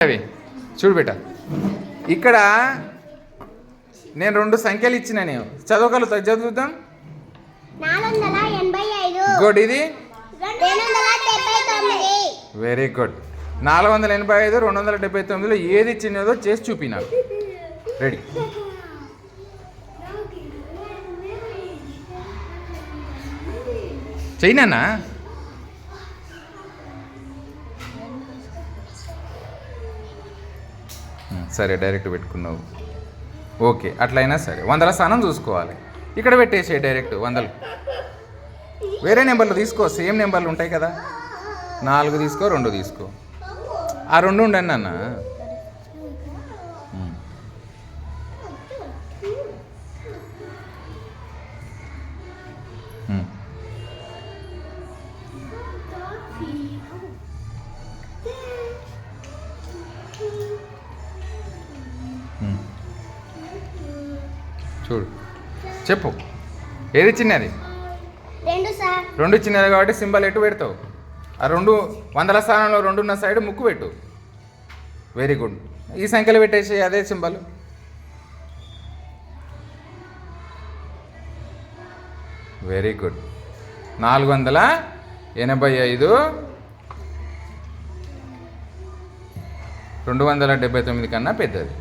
అవి చూడు బేట, ఇక్కడ నేను 2 సంఖ్యలు ఇచ్చిన, నేను చదవగలుగుతా, చదువుతాం. గుడ్. ఇది వెరీ గుడ్. 485 279లో ఏది చిన్నదో చేసి చూపి నాకు. రెడీ? చెయ్యినా? సరే, డైరెక్ట్ పెట్టుకున్నావు. ఓకే, అట్లయినా సరే 100ల స్థానం చూసుకోవాలి. ఇక్కడ పెట్టేసే డైరెక్ట్ 100. వేరే నెంబర్లు తీసుకో, సేమ్ నెంబర్లు ఉంటాయి కదా. 4 తీసుకో, 2 తీసుకో. ఆ 2 ఉండండి అన్న. చూడు, చెప్పు ఏది చిన్నది? 2 చిన్నది కాబట్టి సింబల్ ఎటు పెడతావు? ఆ 2 100ల స్థానంలో 2 ఉన్న సైడ్ ముక్కు పెట్టు. Very good. ఈ సంఖ్యలో పెట్టేసి అదే సింబల్. Very good. 485 279 కన్నా పెద్దది.